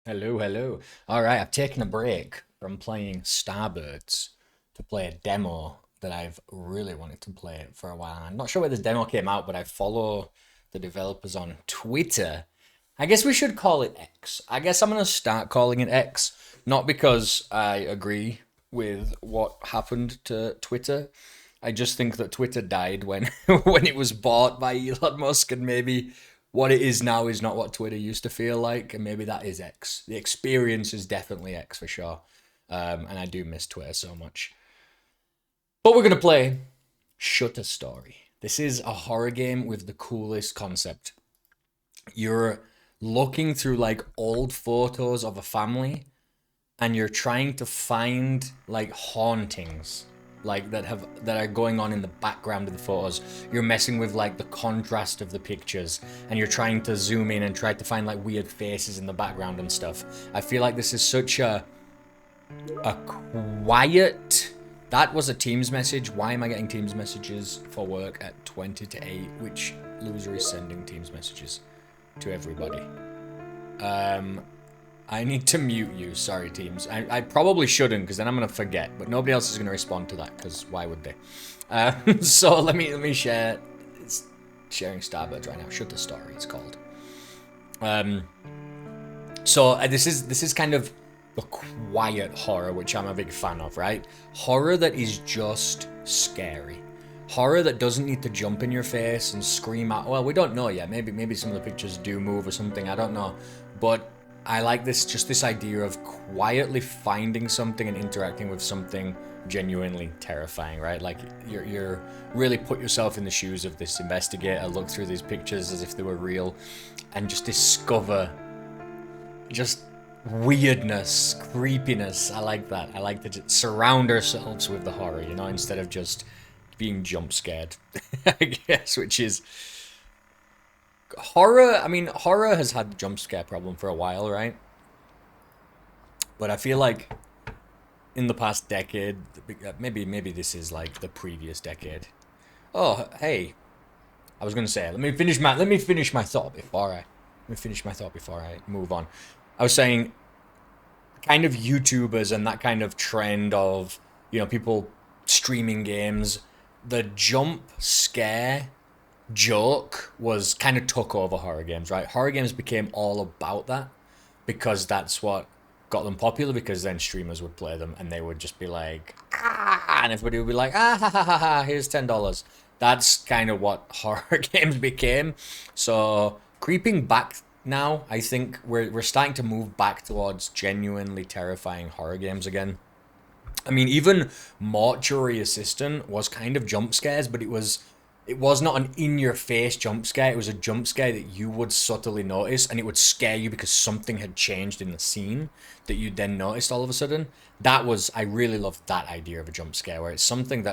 Hello, hello. All right, I've taken a break from playing Starbirds to play a demo that I've really wanted to play for a while. I'm not sure where this demo came out, but I follow the developers on Twitter. I guess we should call it X. I guess I'm going to start calling it X, not because I agree with what happened to Twitter. I just think that Twitter died when when it was bought by Elon Musk, and maybe what it is now is not what Twitter used to feel like, and maybe that is X. The experience is definitely X for sure, and I do miss Twitter so much. But we're gonna play Shutter Story. This is a horror game with the coolest concept. You're looking through like old photos of a family and you're trying to find like hauntings like that are going on in the background of the photos. You're messing with like the contrast of the pictures and you're trying to zoom in and try to find like weird faces in the background and stuff. I feel like this is such a quiet. That was a Teams message. Why am I getting Teams messages for work at 20 to 8? Which loser is sending Teams messages to everybody? I need to mute you. Sorry, Teams. I probably shouldn't because then I'm gonna forget. But nobody else is gonna respond to that because why would they? So let me share. It's sharing Starbirds right now. Shutter Story. It's called. Um, this is kind of the quiet horror, which I'm a big fan of, right? Horror that is just scary. Horror that doesn't need to jump in your face and scream out. Well, we don't know yet. Maybe some of the pictures do move or something. I don't know. But I like this idea of quietly finding something and interacting with something genuinely terrifying, right? Like you're really put yourself in the shoes of this investigator, look through these pictures as if they were real, and just discover just weirdness, creepiness. I like that. I like to just surround ourselves with the horror, instead of just being jump scared. I guess, which is horror. I mean, horror has had the jump scare problem for a while, right? But I feel like in the past decade, maybe this is like the previous decade. Oh, hey, I was gonna say, let me finish my thought before I move on. I was saying kind of YouTubers and that kind of trend of, people streaming games, the jump scare joke was kind of took over horror games, right? Horror games became all about that because that's what got them popular because then streamers would play them and they would just be like, ah, and everybody would be like, ah, ha, ha, ha, ha, here's $10. That's kind of what horror games became. So creeping back now, I think we're starting to move back towards genuinely terrifying horror games again. I mean, even Mortuary Assistant was kind of jump scares, but it was not an in-your-face jump scare. It was a jump scare that you would subtly notice, and it would scare you because something had changed in the scene that you then noticed all of a sudden. I really loved that idea of a jump scare, where it's something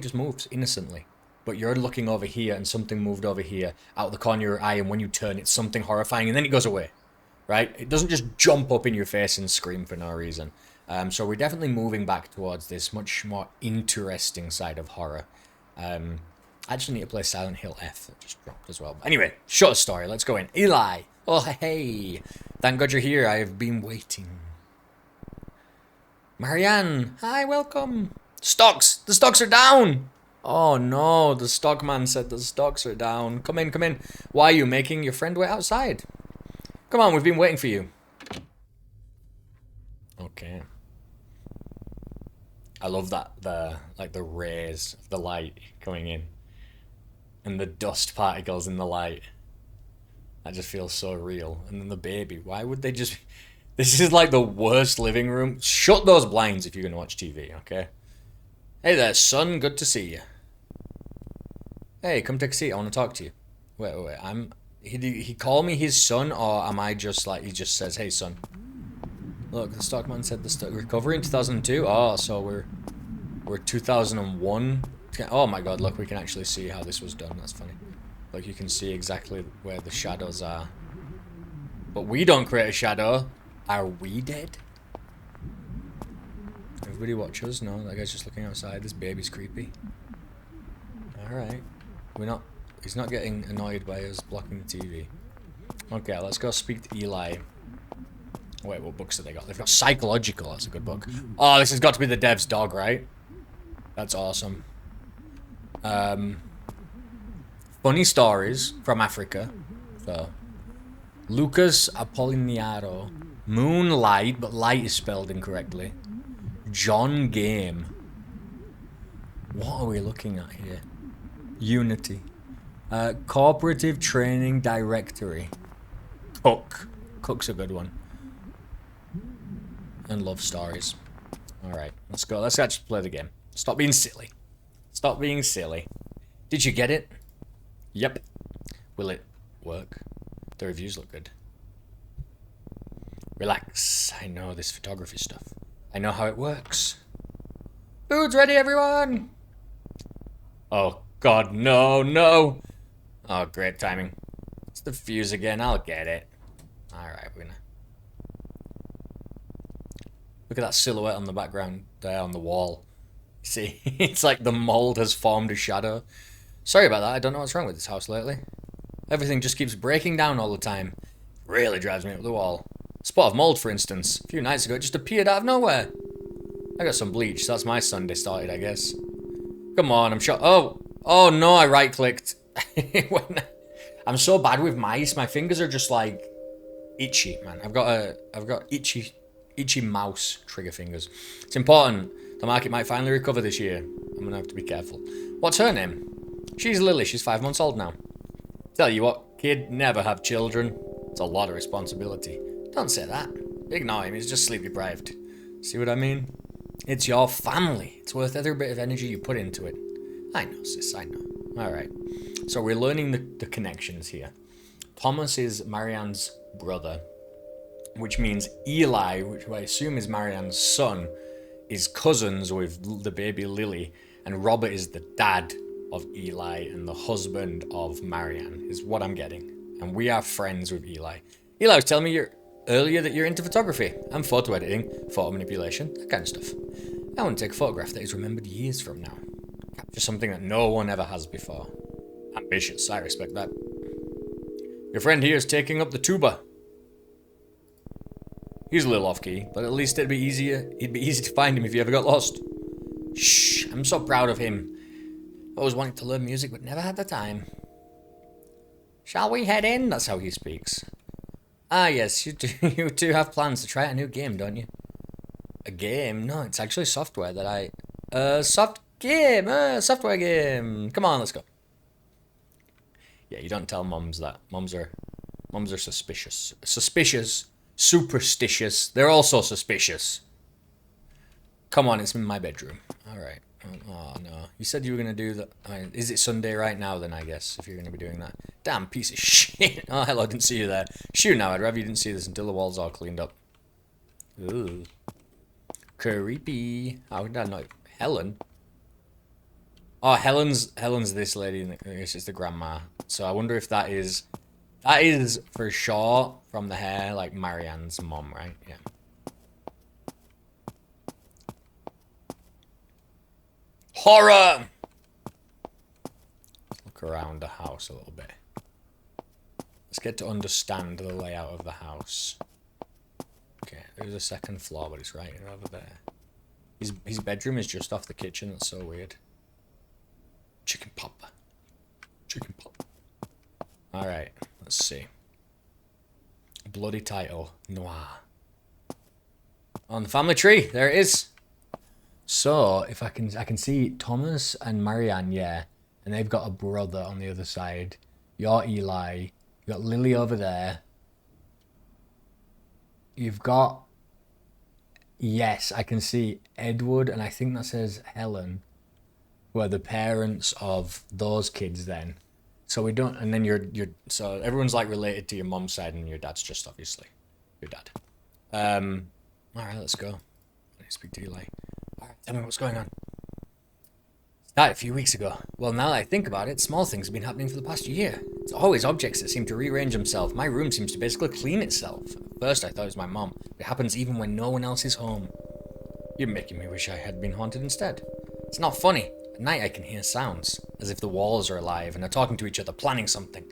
just moves innocently. But you're looking over here, and something moved over here, out the corner of your eye, and when you turn, it's something horrifying, and then it goes away, right? It doesn't just jump up in your face and scream for no reason. So we're definitely moving back towards this much more interesting side of horror. I actually need to play Silent Hill F that just dropped as well. But anyway, short story. Let's go in. Eli. Oh, hey. Thank God you're here. I've been waiting. Marianne. Hi, welcome. Stocks. The stocks are down. Oh, no. The stockman said the stocks are down. Come in, come in. Why are you making your friend wait outside? Come on, we've been waiting for you. Okay. I love that. The rays of the light coming in. And the dust particles in the light. That just feels so real. And then the baby. Why would they just... This is like the worst living room. Shut those blinds if you're going to watch TV, okay? Hey there, son. Good to see you. Hey, come take a seat. I want to talk to you. Wait. He called me his son, or am I just like... He just says, hey, son. Look, the stockman said the stock recovery in 2002. Oh, so we're 2001. Oh my god, look, we can actually see how this was done. That's funny. Like, you can see exactly where the shadows are. But we don't create a shadow. Are we dead? Everybody watch us? No, that guy's just looking outside. This baby's creepy. Alright. He's not getting annoyed by us blocking the TV. Okay, let's go speak to Eli. Wait, what books have they got? They've got Psychological. That's a good book. Oh, this has got to be the dev's dog, right? That's awesome. Funny stories from Africa. So, Lucas Apollinario. Moonlight, but light is spelled incorrectly. John Game. What are we looking at here? Unity. Cooperative Training Directory. Cook. Cook's a good one. And love stories. Alright, let's go. Let's actually play the game. Stop being silly. Stop being silly. Did you get it? Yep. Will it work? The reviews look good. Relax. I know this photography stuff. I know how it works. Food's ready, everyone! Oh, God, no, no! Oh, great timing. It's the fuse again. I'll get it. Alright, we're gonna... Look at that silhouette on the background there on the wall. See, it's like the mold has formed a shadow. Sorry about that. I don't know what's wrong with this house lately. Everything just keeps breaking down all the time. Really drives me up the wall. Spot of mold, for instance. A few nights ago, it just appeared out of nowhere. I got some bleach, so that's my Sunday started, I guess. Come on, I'm sure. Oh no, I right-clicked. I'm so bad with mice. My fingers are just like itchy, man. I've got itchy mouse trigger fingers. It's important. The market might finally recover this year. I'm gonna have to be careful. What's her name? She's Lily. She's 5 months old now. Tell you what, kid, never have children. It's a lot of responsibility. Don't say that. Ignore him. He's just sleep deprived. See what I mean? It's your family. It's worth every bit of energy you put into it. I know, sis. I know. All right. So we're learning the connections here. Thomas is Marianne's brother, which means Eli, which I assume is Marianne's son, is cousins with the baby Lily, and Robert is the dad of Eli and the husband of Marianne, is what I'm getting. And we are friends with Eli. Eli was telling me earlier that you're into photography and photo editing, photo manipulation, that kind of stuff. I want to take a photograph that is remembered years from now. Capture something that no one ever has before. Ambitious, I respect that. Your friend here is taking up the tuba. He's a little off-key, but at least it'd be easy to find him if you ever got lost. Shh, I'm so proud of him. Always wanted to learn music, but never had the time. Shall we head in? That's how he speaks. Ah, yes, you two have plans to try out a new game, don't you? A game? No, it's actually software that I... software game. Come on, let's go. Yeah, you don't tell mums that. Mums are suspicious. Suspicious. Superstitious. They're also suspicious. Come on, it's in my bedroom. Alright. Oh, no. You said you were going to do that. Is it Sunday right now, then, I guess, if you're going to be doing that? Damn piece of shit. Oh, hello, didn't see you there. Shoot now, I'd rather you didn't see this until the wall's all cleaned up. Ooh. Creepy. How did I know? Helen? Oh, Helen's this lady. This is the grandma. So I wonder if that is for sure from the hair, like Marianne's mom, right? Yeah. Horror! Look around the house a little bit. Let's get to understand the layout of the house. Okay, there's a second floor, but it's right over there. His bedroom is just off the kitchen. That's so weird. Chicken pop. Chicken pop. Alright, let's see. Bloody title. Noir. On the family tree. There it is. So, if I can see Thomas and Marianne, yeah. And they've got a brother on the other side. You're Eli. You've got Lily over there. You've got... Yes, I can see Edward, and I think that says Helen. Who are the parents of those kids then. So we don't... And then you're so everyone's like related to your mom's side, and your dad's just obviously your dad. Alright, let's go. I need to speak to Eli. Alright, tell me what's going on. Started a few weeks ago. Well, now that I think about it, small things have been happening for the past year. It's always objects that seem to rearrange themselves. My room seems to basically clean itself. At first I thought it was my mom. It happens even when no one else is home. You're making me wish I had been haunted instead. It's not funny. At night I can hear sounds, as if the walls are alive and are talking to each other, planning something.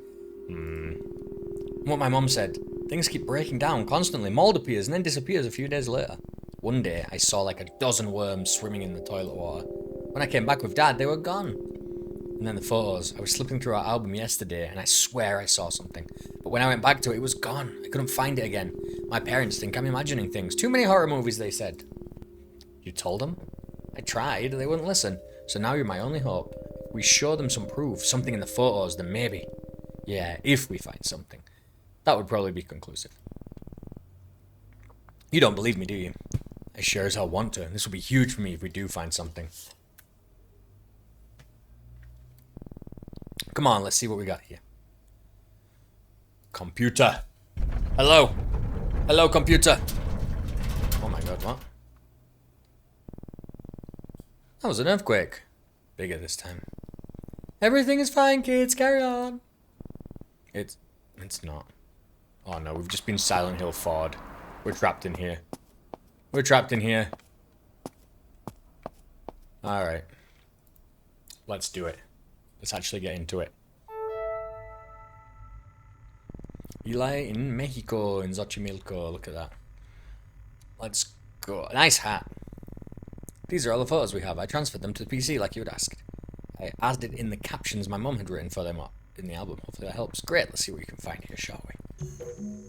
What my mom said, Things keep breaking down constantly. Mold appears and then disappears a few days later. One day, I saw like a dozen worms swimming in the toilet water. When I came back with Dad, they were gone. And then the photos. I was slipping through our album yesterday, and I swear I saw something. But when I went back to it, it was gone. I couldn't find it again. My parents think I'm imagining things. Too many horror movies, they said. You told them? I tried, they wouldn't listen. So now you're my only hope. If we show them some proof, something in the photos, then maybe. Yeah, if we find something. That would probably be conclusive. You don't believe me, do you? I sure as hell want to. This will be huge for me if we do find something. Come on, let's see what we got here. Computer. Hello. Hello, computer. Oh my god, what? That was an earthquake. Bigger this time. Everything is fine, kids. Carry on. It's not. Oh no, we've just been Silent Hill Ford. We're trapped in here. We're trapped in here. Alright. Let's do it. Let's actually get into it. Eli in Mexico, in Xochimilco. Look at that. Let's go. Nice hat. These are all the photos we have. I transferred them to the PC like you had asked. I added in the captions my mum had written for them in the album. Hopefully that helps. Great. Let's see what we can find here, shall we?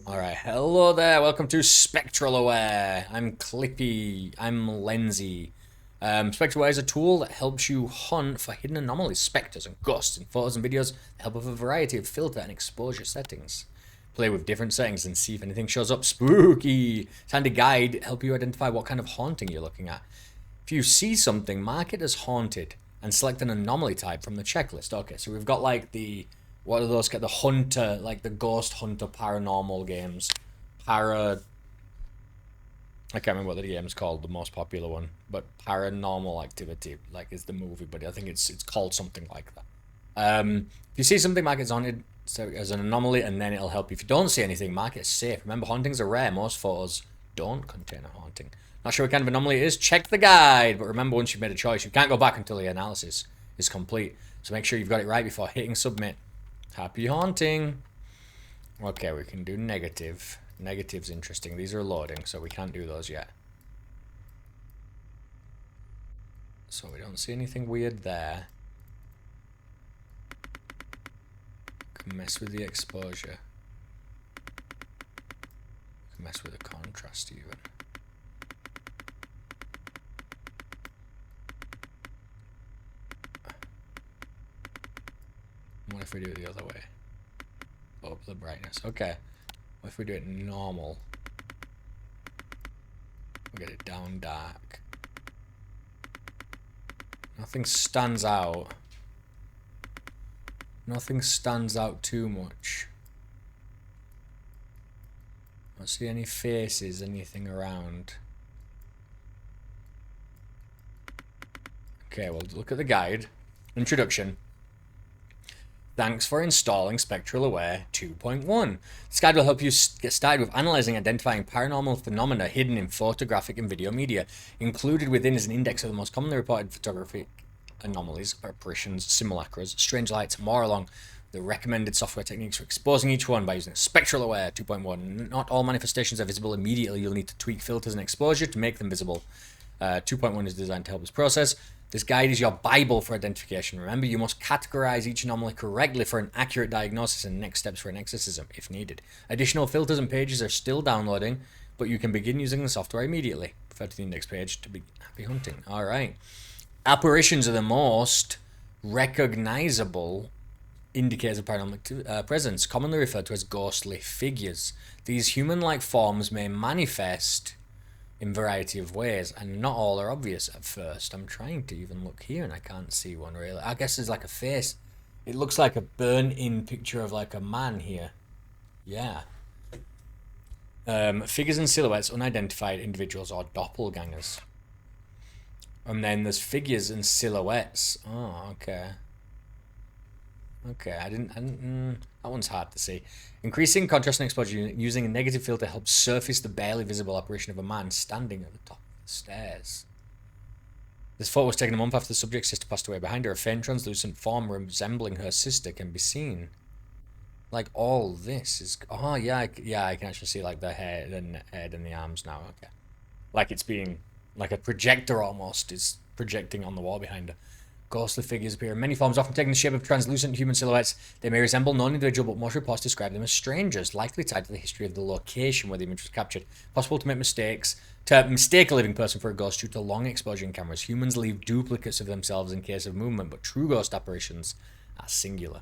Alright. Hello there. Welcome to Spectral Aware. I'm Clippy. I'm Lenzy. Spectral Aware is a tool that helps you hunt for hidden anomalies, specters, and ghosts in photos and videos that help with a variety of filter and exposure settings. Play with different settings and see if anything shows up spooky. Find a guide, help you identify what kind of haunting you're looking at. If you see something, mark it as haunted and select an anomaly type from the checklist. Okay, so we've got like the, what are those, the hunter, like the ghost hunter paranormal games. I can't remember what the game's called, the most popular one, but Paranormal Activity, like, is the movie, but I think it's called something like that. If you see something, mark it as haunted, so as an anomaly, and then it'll help you. If you don't see anything, mark it as safe. Remember, hauntings are rare. Most photos don't contain a haunting. Not sure what kind of anomaly it is? Check the guide, but remember, once you've made a choice, you can't go back until the analysis is complete. So make sure you've got it right before hitting submit. Happy haunting. Okay, we can do negative. Negative's interesting. These are loading, so we can't do those yet. So we don't see anything weird there. Can mess with the exposure. Can mess with the contrast even. What if we do it the other way? Up the brightness. Okay. What if we do it normal? We'll get it down dark. Nothing stands out. Nothing stands out too much. Don't see any faces, anything around. Okay, well, look at the guide. Introduction. Thanks for installing Spectral Aware 2.1. This guide will help you get started with analyzing and identifying paranormal phenomena hidden in photographic and video media. Included within is an index of the most commonly reported photographic anomalies, apparitions, simulacras, strange lights, and more along the recommended software techniques for exposing each one by using Spectral Aware 2.1. Not all manifestations are visible immediately. You'll need to tweak filters and exposure to make them visible. 2.1 is designed to help this process. This guide is your Bible for identification. Remember, you must categorize each anomaly correctly for an accurate diagnosis and next steps for an exorcism, if needed. Additional filters and pages are still downloading, but you can begin using the software immediately. Refer to the index page to be happy hunting. All right. Apparitions are the most recognizable indicators of paranormal presence, commonly referred to as ghostly figures. These human-like forms may manifest in a variety of ways, and not all are obvious at first. I'm trying to even look here and I can't see one really. I guess there's like a face. It looks like a burnt-in picture of like a man here. Yeah. Figures and silhouettes, unidentified individuals or doppelgangers. And then there's figures and silhouettes. Oh, okay. Okay, that one's hard to see. Increasing contrast and exposure using a negative filter helps surface the barely visible apparition of a man standing at the top of the stairs. This photo was taken a month after the subject's sister passed away. Behind her, a faint translucent form resembling her sister can be seen. Like all this is. Oh yeah, yeah. I can actually see like the head and the arms now. Okay, like it's being like a projector almost is projecting on the wall behind her. Ghostly figures appear in many forms, often taking the shape of translucent human silhouettes. They may resemble no individual, but most reports describe them as strangers, likely tied to the history of the location where the image was captured. Possible to make mistakes, to mistake a living person for a ghost due to long exposure in cameras. Humans leave duplicates of themselves in case of movement, but true ghost apparitions are singular.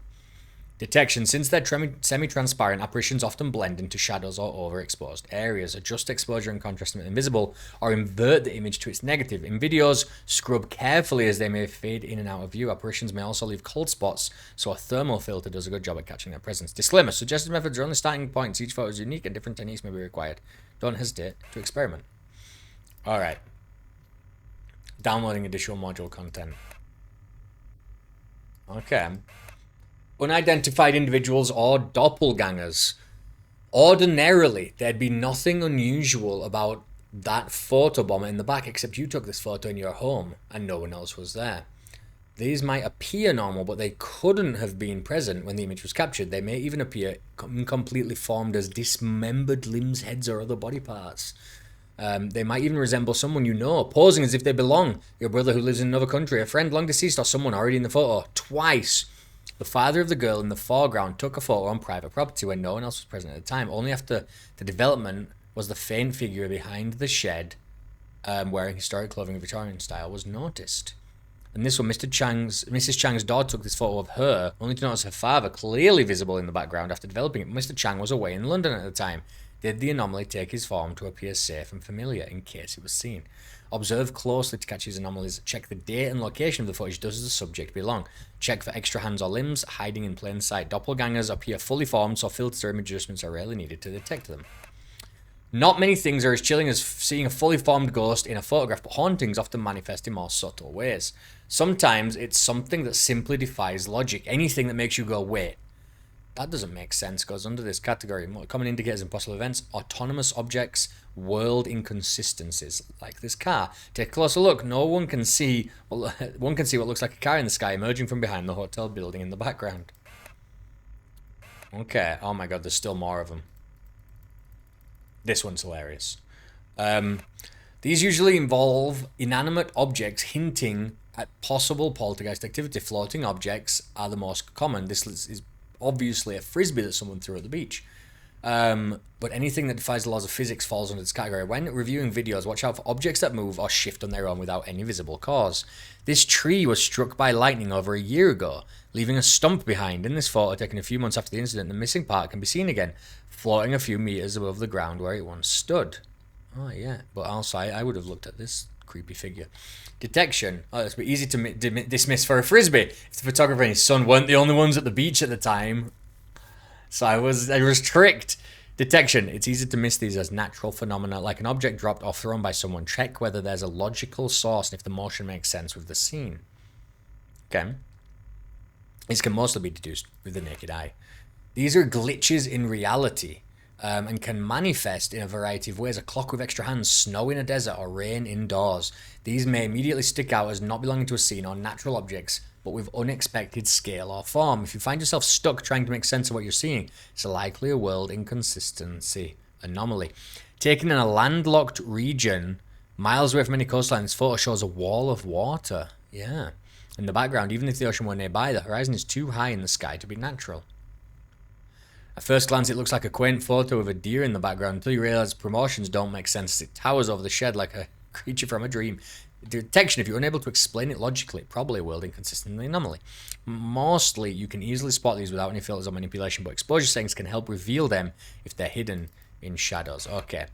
Detection. Since they're semi-transparent, apparitions often blend into shadows or overexposed areas, adjust exposure and contrast to make them visible, or invert the image to its negative. In videos, scrub carefully as they may fade in and out of view. Apparitions may also leave cold spots, so a thermal filter does a good job at catching their presence. Disclaimer. Suggested methods are only starting points. Each photo is unique and different techniques may be required. Don't hesitate to experiment. Alright. Downloading additional module content. Okay. Unidentified individuals or doppelgangers. Ordinarily, there'd be nothing unusual about that photobomber in the back, except you took this photo in your home and no one else was there. These might appear normal, but they couldn't have been present when the image was captured. They may even appear completely formed as dismembered limbs, heads, or other body parts. They might even resemble someone you know, posing as if they belong. Your brother who lives in another country, a friend long deceased, or someone already in the photo. Twice. The father of the girl in the foreground took a photo on private property when no one else was present at the time. Only after the development was the faint figure behind the shed, wearing historic clothing of Victorian style, was noticed. And this one, Mrs. Chang's daughter took this photo of her, only to notice her father clearly visible in the background after developing it. Mr. Chang was away in London at the time. Did the anomaly take his form to appear safe and familiar in case it was seen? Observe closely to catch these anomalies. Check the date and location of the footage. Does the subject belong? Check for extra hands or limbs hiding in plain sight. Doppelgangers appear fully formed, so filter image adjustments are rarely needed to detect them. Not many things are as chilling as seeing a fully formed ghost in a photograph, but hauntings often manifest in more subtle ways. Sometimes it's something that simply defies logic. Anything that makes you go, wait, that doesn't make sense, goes under this category. Common indicators in possible events: autonomous objects, world inconsistencies, like this car. Take a closer look. One can see what looks like a car in the sky emerging from behind the hotel building in the background. Okay. Oh my god, there's still more of them. This one's hilarious. These usually involve inanimate objects hinting at possible poltergeist activity. Floating objects are the most common. This is obviously a frisbee that someone threw at the beach. But anything that defies the laws of physics falls under this category. When reviewing videos, watch out for objects that move or shift on their own without any visible cause. This tree was struck by lightning over a year ago, leaving a stump behind. In this photo, taken a few months after the incident, the missing part can be seen again, floating a few meters above the ground where it once stood. Oh yeah, but also I would have looked at this creepy figure. Detection. Oh, it's easy to dismiss for a frisbee. If the photographer and his son weren't the only ones at the beach at the time, so I was tricked. Detection. It's easy to miss these as natural phenomena, like an object dropped or thrown by someone. Check whether there's a logical source and if the motion makes sense with the scene. Okay. These can mostly be deduced with the naked eye. These are glitches in reality, and can manifest in a variety of ways. A clock with extra hands, snow in a desert, or rain indoors. These may immediately stick out as not belonging to a scene or natural objects, but with unexpected scale or form. If you find yourself stuck trying to make sense of what you're seeing, it's likely a world inconsistency anomaly. Taken in a landlocked region, miles away from any coastline, this photo shows a wall of water. Yeah. In the background, even if the ocean were nearby, the horizon is too high in the sky to be natural. At first glance, it looks like a quaint photo of a deer in the background until you realize proportions don't make sense. It towers over the shed like a creature from a dream. Detection, if you're unable to explain it logically, probably a world inconsistency anomaly. Mostly, you can easily spot these without any filters or manipulation, but exposure settings can help reveal them if they're hidden in shadows. Okay,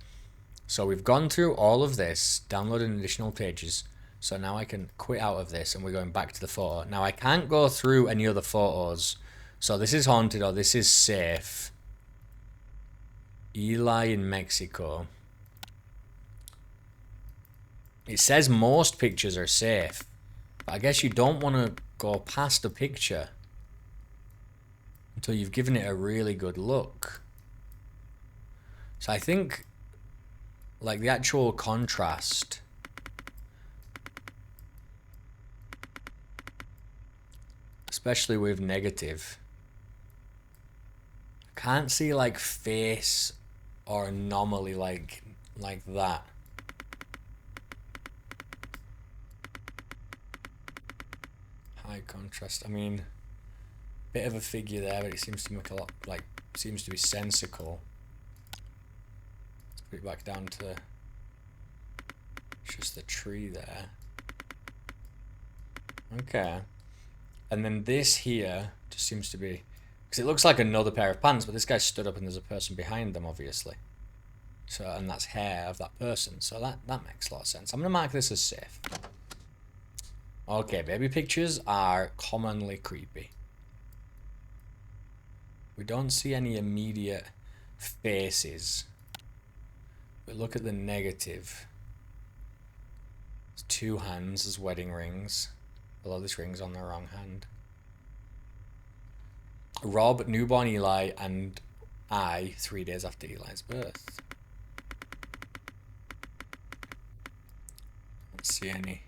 so we've gone through all of this, downloading additional pages. So now I can quit out of this and we're going back to the photo. Now I can't go through any other photos. So this is haunted or this is safe. Eli in Mexico. It says most pictures are safe. But I guess you don't want to go past a picture until you've given it a really good look. So I think like the actual contrast, especially with negative, Can't see like face or anomaly like that. High contrast. I mean, bit of a figure there, but it seems to make a lot, like, seems to be sensical. Let's put it back down to just the tree there. Okay. And then this here just seems to be, because it looks like another pair of pants, but this guy stood up and there's a person behind them, obviously. So, and that's hair of that person. So that makes a lot of sense. I'm going to mark this as safe. Okay, baby pictures are commonly creepy. We don't see any immediate faces. But look at the negative. There's 2 hands as wedding rings. Although this ring's on the wrong hand. Rob, newborn Eli, and I 3 days after Eli's birth. Don't see any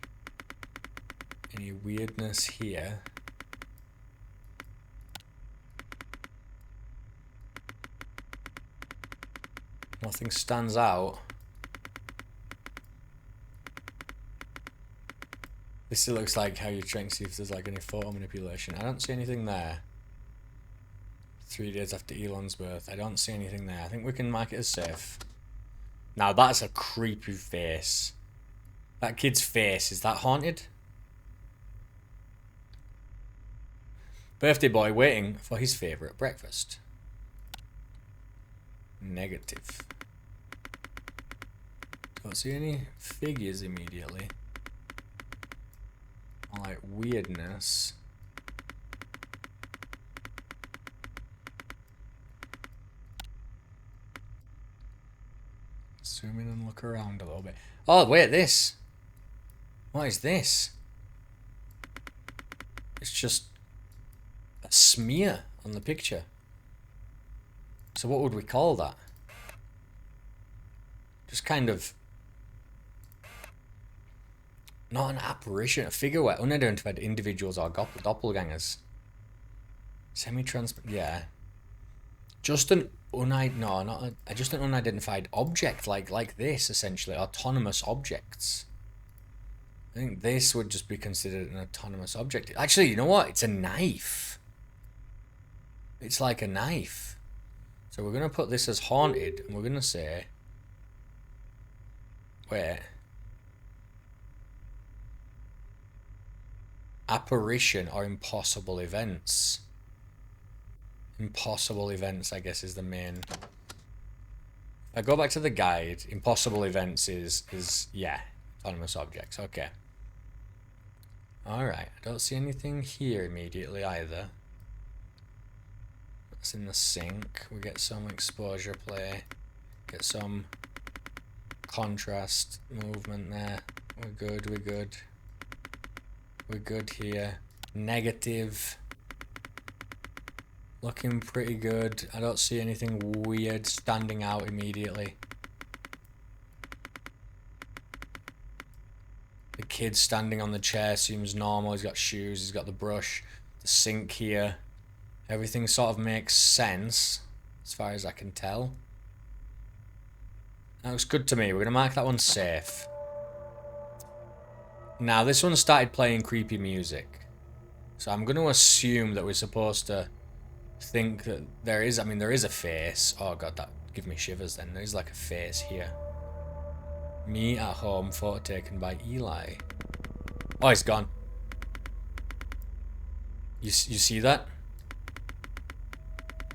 weirdness here. Nothing stands out. This looks like how you're trying to see if there's like any photo manipulation. I don't see anything there. 3 days after Elon's birth. I don't see anything there. I think we can mark it as safe. Now that's a creepy face. That kid's face, is that haunted? Birthday boy waiting for his favourite breakfast. Negative. Don't see any figures immediately. More like weirdness. Zoom in and look around a little bit. Oh, wait, this. What is this? It's just a smear on the picture. So what would we call that? Just kind of... Not an apparition, a figure where unidentified individuals or doppelgangers. Semi-transparent, yeah. Just an just an unidentified object like this, essentially. Autonomous objects. I think this would just be considered an autonomous object. Actually, you know what? It's a knife. It's like a knife. So we're going to put this as haunted, and we're going to say... Wait. Apparition or impossible events. Impossible events, I guess, is the main... I go back to the guide. Impossible events is yeah, autonomous objects. Okay. Alright, I don't see anything here immediately either. That's in the sink. We get some exposure play. Get some contrast movement there. We're good, we're good. We're good here. Negative. Looking pretty good. I don't see anything weird standing out immediately. The kid standing on the chair seems normal. He's got shoes, he's got the brush, the sink here. Everything sort of makes sense, as far as I can tell. That looks good to me. We're going to mark that one safe. Now, this one started playing creepy music. So I'm going to assume that we're supposed to think that there is, I mean, there is a face. Oh god, that give me shivers then. There is like a face here. Me at home, photo taken by Eli. Oh, he's gone. You see that?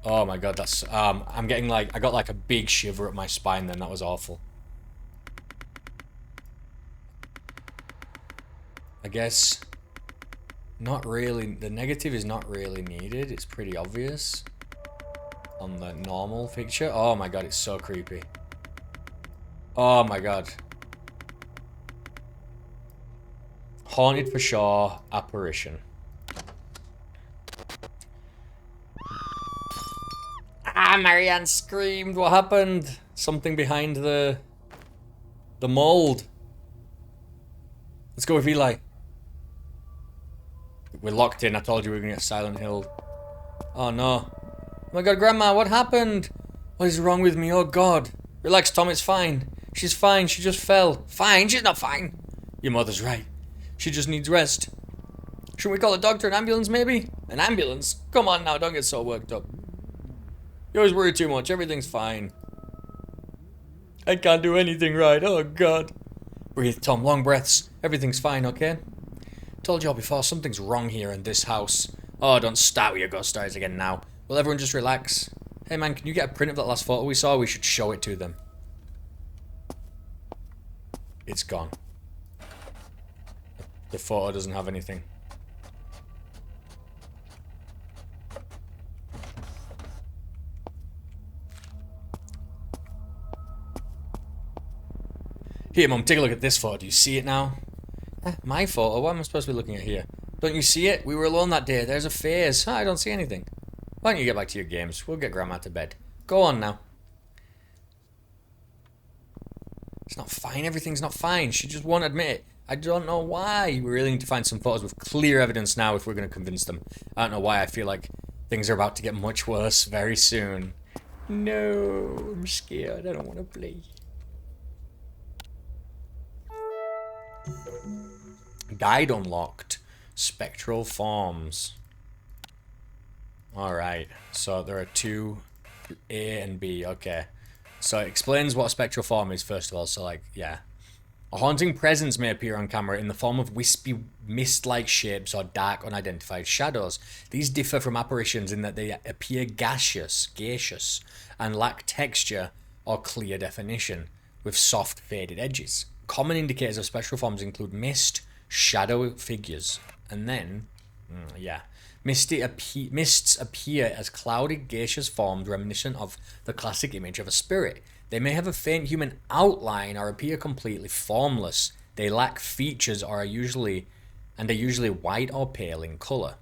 Oh my god, that's, I'm getting like, I got like a big shiver up my spine then, that was awful. I guess, not really, the negative is not really needed, it's pretty obvious on the normal picture. Oh my god, it's so creepy. Oh my god. Haunted for sure, apparition. Ah, Marianne screamed. What happened? Something behind the mold. Let's go with Eli. We're locked in. I told you we were going to get Silent Hill. Oh no. my god, Grandma, what happened? What is wrong with me? Oh god. Relax, Tom, it's fine. She's fine, she just fell. Fine? She's not fine. Your mother's right. She just needs rest. Shouldn't we call a doctor, an ambulance maybe? An ambulance? Come on now, don't get so worked up. You always worry too much, everything's fine. I can't do anything right, oh god. Breathe, Tom, long breaths. Everything's fine, okay? Told you all before, something's wrong here in this house. Oh, don't start with your ghost stories again now. Will everyone just relax? Hey man, can you get a print of that last photo we saw? We should show it to them. It's gone. The photo doesn't have anything. Here, Mum, take a look at this photo. Do you see it now? My photo? What am I supposed to be looking at here? Don't you see it? We were alone that day. There's a phase. I don't see anything. Why don't you get back to your games? We'll get Grandma to bed. Go on now. It's not fine. Everything's not fine. She just won't admit it. I don't know why. We really need to find some photos with clear evidence now if we're going to convince them. I don't know why. I feel like things are about to get much worse very soon. No, I'm scared. I don't want to play. Guide unlocked. Spectral forms. Alright, so there are two, A and B, okay. So it explains what a spectral form is first of all, so like, yeah. A haunting presence may appear on camera in the form of wispy, mist-like shapes or dark, unidentified shadows. These differ from apparitions in that they appear gaseous, and lack texture or clear definition, with soft, faded edges. Common indicators of spectral forms include mist, shadow figures, and then, mists appear as cloudy, gaseous forms reminiscent of the classic image of a spirit. They may have a faint human outline or appear completely formless. They lack features or are usually white or pale in color.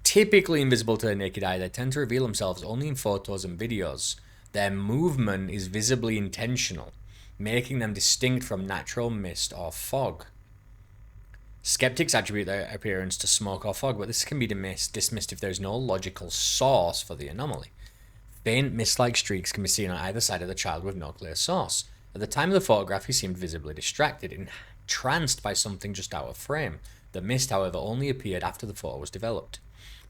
Typically invisible to the naked eye, they tend to reveal themselves only in photos and videos. Their movement is visibly intentional, making them distinct from natural mist or fog. Skeptics attribute their appearance to smoke or fog, but this can be dismissed if there is no logical source for the anomaly. Faint mist-like streaks can be seen on either side of the child with no clear source. At the time of the photograph, he seemed visibly distracted, entranced by something just out of frame. The mist, however, only appeared after the photo was developed.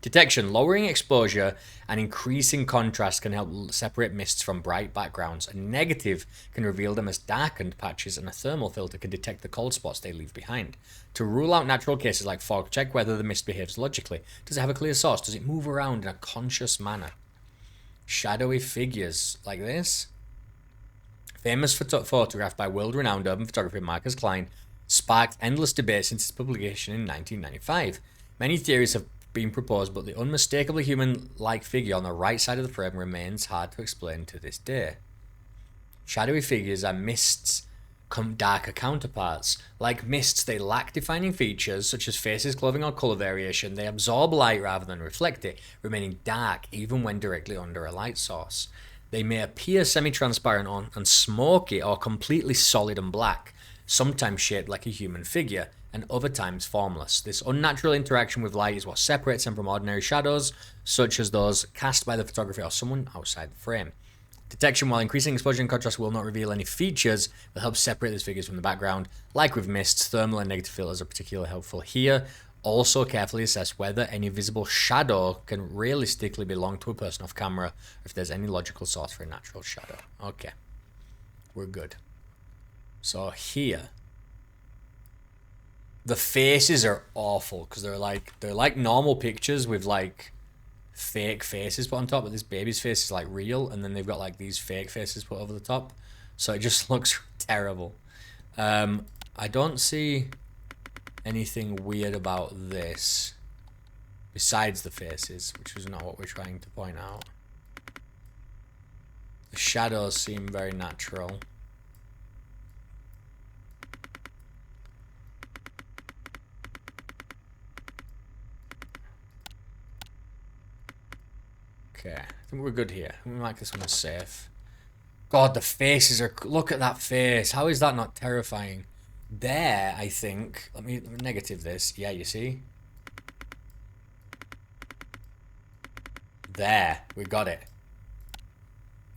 Detection. Lowering exposure and increasing contrast can help separate mists from bright backgrounds. A negative can reveal them as darkened patches, and a thermal filter can detect the cold spots they leave behind. To rule out natural cases like fog, check whether the mist behaves logically. Does it have a clear source? Does it move around in a conscious manner? Shadowy figures like this. Famous photograph by world-renowned urban photographer Marcus Klein sparked endless debate since its publication in 1995. Many theories have been proposed, but the unmistakably human-like figure on the right side of the frame remains hard to explain to this day. Shadowy figures are mists' darker counterparts. Like mists, they lack defining features such as faces, clothing, or color variation. They absorb light rather than reflect it, remaining dark even when directly under a light source. They may appear semi-transparent and smoky or completely solid and black, sometimes shaped like a human figure, and other times formless. This unnatural interaction with light is what separates them from ordinary shadows, such as those cast by the photographer or someone outside the frame. Detection, while increasing exposure and contrast will not reveal any features, will help separate these figures from the background. Like with mists, thermal and negative filters are particularly helpful here. Also carefully assess whether any visible shadow can realistically belong to a person off camera, or if there's any logical source for a natural shadow. Okay, we're good. So here, the faces are awful because they're like normal pictures with like fake faces put on top, but this baby's face is like real, and then they've got like these fake faces put over the top, so it just looks terrible. I don't see anything weird about this besides the faces, which is not what we're trying to point out. The shadows seem very natural. Okay, I think we're good here. We might this one safe. God, the faces are... Look at that face. How is that not terrifying? There, I think... Let me negative this. Yeah, you see? There. We got it.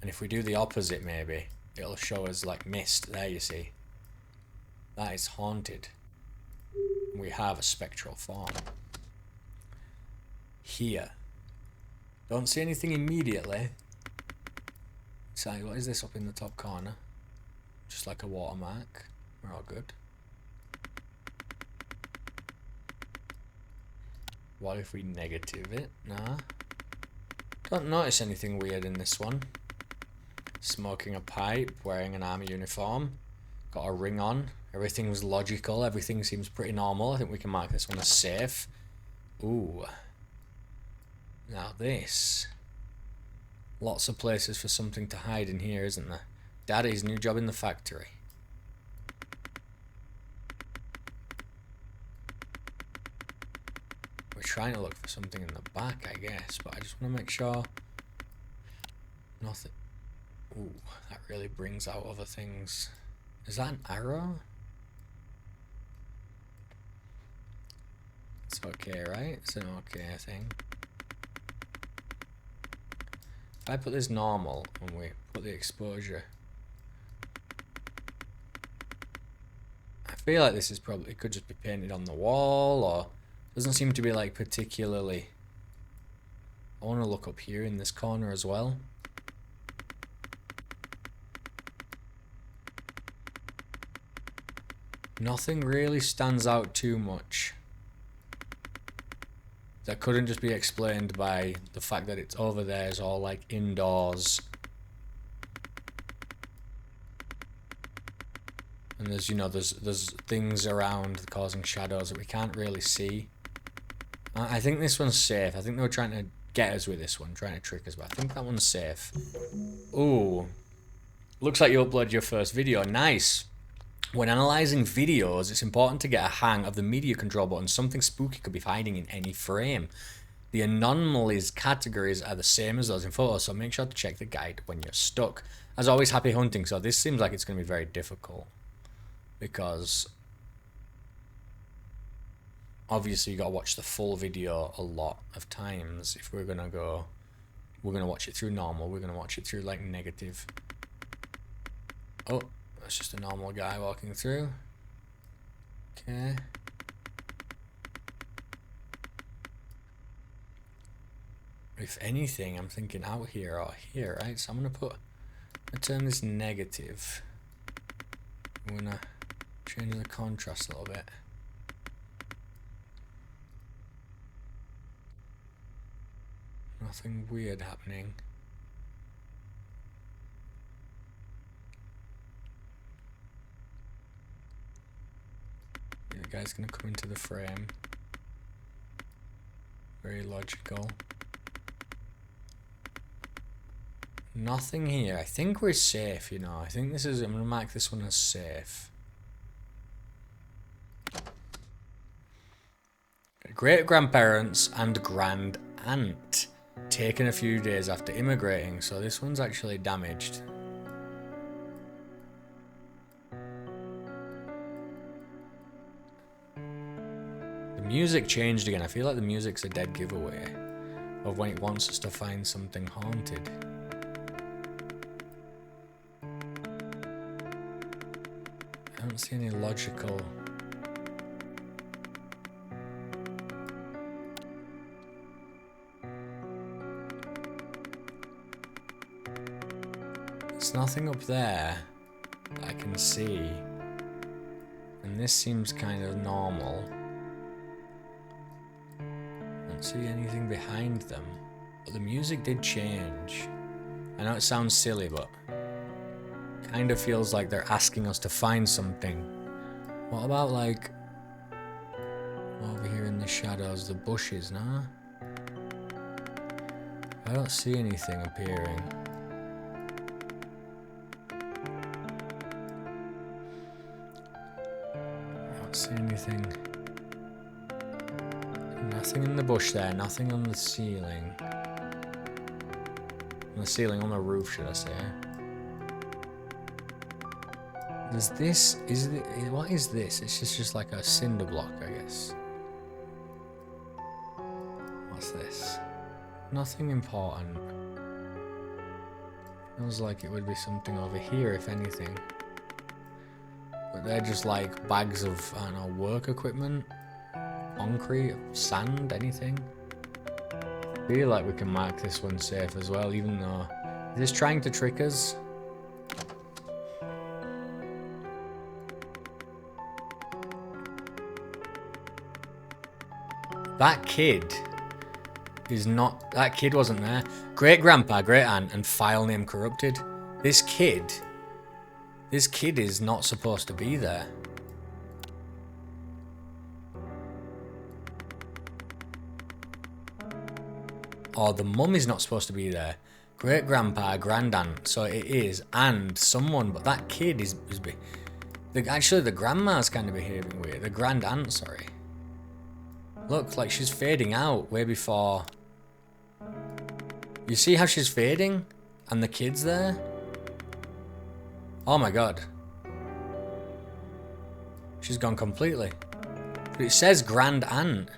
And if we do the opposite, maybe it'll show us like mist. There, you see. That is haunted. We have a spectral form. Here. Don't see anything immediately. So what is this up in the top corner? Just like a watermark. We're all good. What if we negative it? Nah. Don't notice anything weird in this one. Smoking a pipe, wearing an army uniform. Got a ring on. Everything's logical. Everything seems pretty normal. I think we can mark this one as safe. Ooh. Now this. Lots of places for something to hide in here, isn't there? Daddy's new job in the factory. We're trying to look for something in the back, I guess, but I just want to make sure nothing. Ooh, that really brings out other things. Is that an arrow? It's okay, right? It's an okay thing. If I put this normal and we put the exposure, I feel like this is probably, it could just be painted on the wall, or doesn't seem to be like particularly. I want to look up here in this corner as well. Nothing really stands out too much. That couldn't just be explained by the fact that it's over there is all like indoors. And there's, you know, there's things around causing shadows that we can't really see. I think this one's safe. I think they were trying to get us with this one, trying to trick us, but I think that one's safe. Ooh. Looks like you uploaded your first video. Nice. When analysing videos, it's important to get a hang of the media control button. Something spooky could be hiding in any frame. The anomalies categories are the same as those in photos, so make sure to check the guide when you're stuck. As always, happy hunting. So this seems like it's going to be very difficult, because obviously you got to watch the full video a lot of times. If we're going to go, we're going to watch it through normal, we're going to watch it through like negative. Oh. That's just a normal guy walking through. Okay. If anything, I'm thinking out here or here, right? So I'm gonna turn this negative. I'm gonna change the contrast a little bit. Nothing weird happening. The guy's gonna come into the frame. Very logical. Nothing here. I think we're safe, you know. I think this is, I'm gonna mark this one as safe. Great grandparents and grand aunt taken a few days after immigrating, so this one's actually damaged. Music changed again. I feel like the music's a dead giveaway of when it wants us to find something haunted. I don't see any logical. There's nothing up there that I can see. And this seems kind of normal. See anything behind them, but the music did change. I know it sounds silly, but kind of feels like they're asking us to find something. What about like over here in the shadows, the bushes? Nah, I don't see anything appearing. I don't see anything. Nothing in the bush there, nothing on the ceiling. On the ceiling, on the roof, should I say. There's this, what is this? It's just like a cinder block, I guess. What's this? Nothing important. Feels like it would be something over here, if anything. But they're just like bags of, I don't know, work equipment, concrete, sand, anything. I feel like we can mark this one safe as well, even though... Is this trying to trick us? That kid is not... That kid wasn't there. Great-grandpa, great-aunt, and file name corrupted. This kid is not supposed to be there. Or the mum is not supposed to be there. Great-grandpa, grand-aunt, so it is, and someone, but that kid is actually, the grandma's kind of behaving weird. The grand-aunt, sorry. Look, like she's fading out way before... You see how she's fading? And the kid's there? Oh my god. She's gone completely. But it says grand-aunt.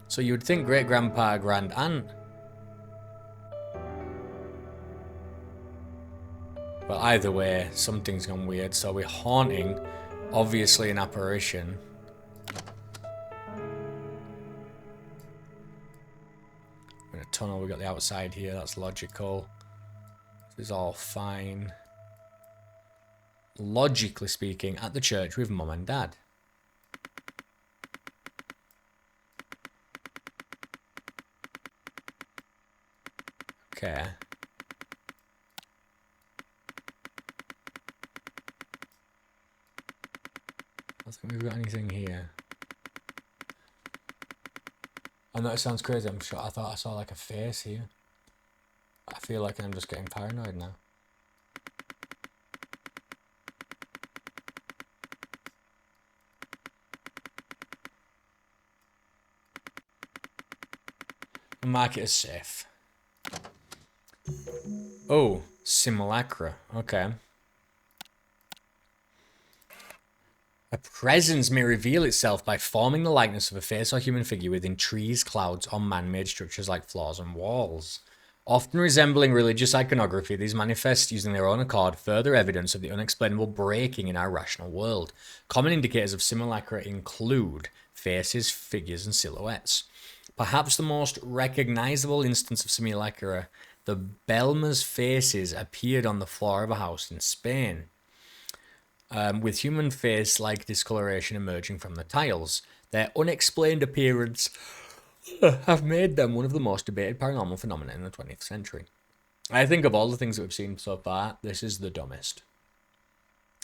So you would think great-grandpa, grand-aunt. But either way, something's gone weird. So we're haunting, obviously an apparition. In a tunnel, we got the outside here. That's logical. This is all fine. Logically speaking, at the church with mum and dad. Okay. I don't think we've got anything here. I know it sounds crazy, I'm sure. I thought I saw like a face here. I feel like I'm just getting paranoid now. Mark it as safe. Oh, simulacra. Okay. A presence may reveal itself by forming the likeness of a face or human figure within trees, clouds, or man-made structures like floors and walls. Often resembling religious iconography, these manifest using their own accord, further evidence of the unexplainable breaking in our rational world. Common indicators of simulacra include faces, figures, and silhouettes. Perhaps the most recognizable instance of simulacra, the Belma's faces appeared on the floor of a house in Spain. With human face-like discoloration emerging from the tiles. Their unexplained appearance have made them one of the most debated paranormal phenomena in the 20th century. I think of all the things that we've seen so far, this is the dumbest.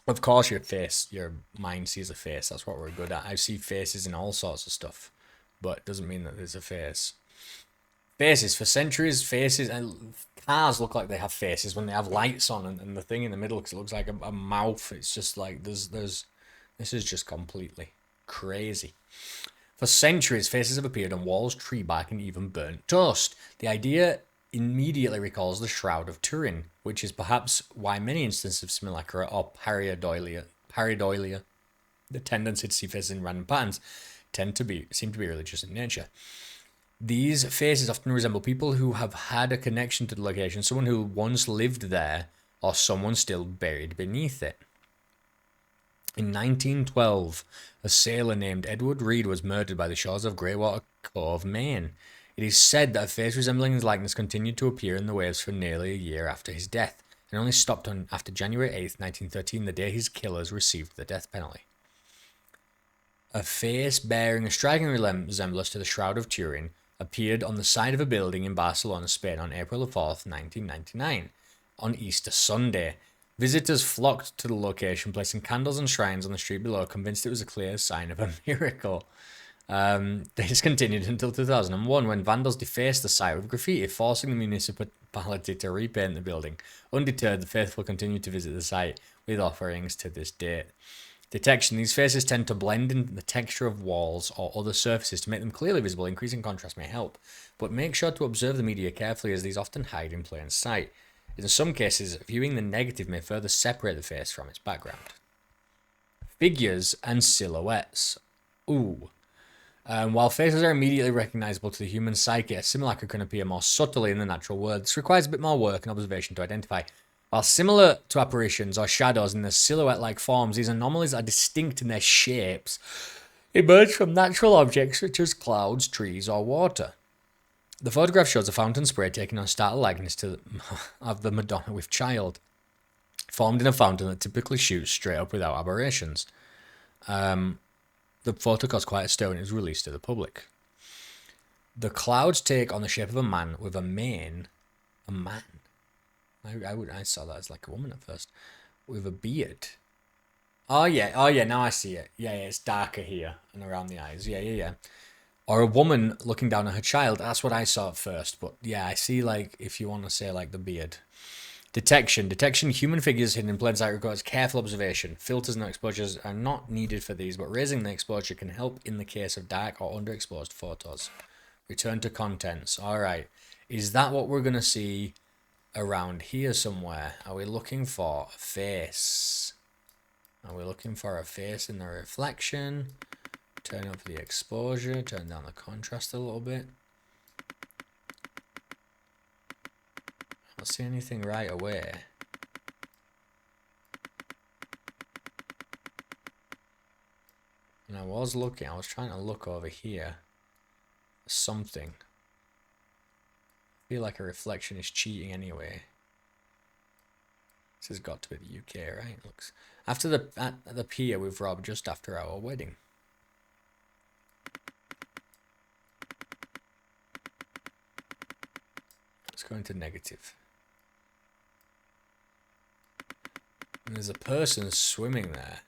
Of course your mind sees a face, that's what we're good at. I see faces in all sorts of stuff, but it doesn't mean that there's a face. Faces, for centuries, faces, and cars look like they have faces when they have lights on, and the thing in the middle, because it looks like a mouth. It's just like, this is just completely crazy. For centuries, faces have appeared on walls, tree bark, and even burnt toast. The idea immediately recalls the Shroud of Turin, which is perhaps why many instances of simulacra or pareidolia, the tendency to see faces in random patterns, seem to be religious in nature. These faces often resemble people who have had a connection to the location, someone who once lived there, or someone still buried beneath it. In 1912, a sailor named Edward Reed was murdered by the shores of Greywater Cove, Maine. It is said that a face resembling his likeness continued to appear in the waves for nearly a year after his death, and only stopped after January 8th, 1913, the day his killers received the death penalty. A face bearing a striking resemblance to the Shroud of Turin appeared on the side of a building in Barcelona, Spain on April 4th, 1999, on Easter Sunday. Visitors flocked to the location, placing candles and shrines on the street below, convinced it was a clear sign of a miracle. This continued until 2001, when vandals defaced the site with graffiti, forcing the municipality to repaint the building. Undeterred, the faithful continued to visit the site with offerings to this date. Detection. These faces tend to blend in the texture of walls or other surfaces to make them clearly visible. Increasing contrast may help, but make sure to observe the media carefully, as these often hide in plain sight. In some cases, viewing the negative may further separate the face from its background. Figures and silhouettes. While faces are immediately recognizable to the human psyche, a simulacra can appear more subtly in the natural world. This requires a bit more work and observation to identify. While similar to apparitions or shadows in their silhouette-like forms, these anomalies are distinct in their shapes, emerge from natural objects such as clouds, trees, or water. The photograph shows a fountain spray taken on startling likeness of the Madonna with Child, formed in a fountain that typically shoots straight up without aberrations. The photo caused quite a stir when it was released to the public. The clouds take on the shape of a man with a mane. A man. I saw that as like a woman at first. With a beard. Oh yeah, now I see it. Yeah, it's darker here and around the eyes. Yeah. Or a woman looking down at her child. That's what I saw at first. But yeah, I see, like, if you want to say, like, the beard. Detection. Human figures hidden in plain sight requires careful observation. Filters and exposures are not needed for these, but raising the exposure can help in the case of dark or underexposed photos. Return to contents. Alright. Is that what we're going to see around here somewhere? Are we looking for a face? Are we looking for a face in the reflection? Turn up the exposure. Turn down the contrast a little bit. I don't see anything right away. And I was trying to look over here. Something. I feel like a reflection is cheating anyway. This has got to be the UK, right? Looks after at the pier with Rob just after our wedding. Let's go into negative. And there's a person swimming there.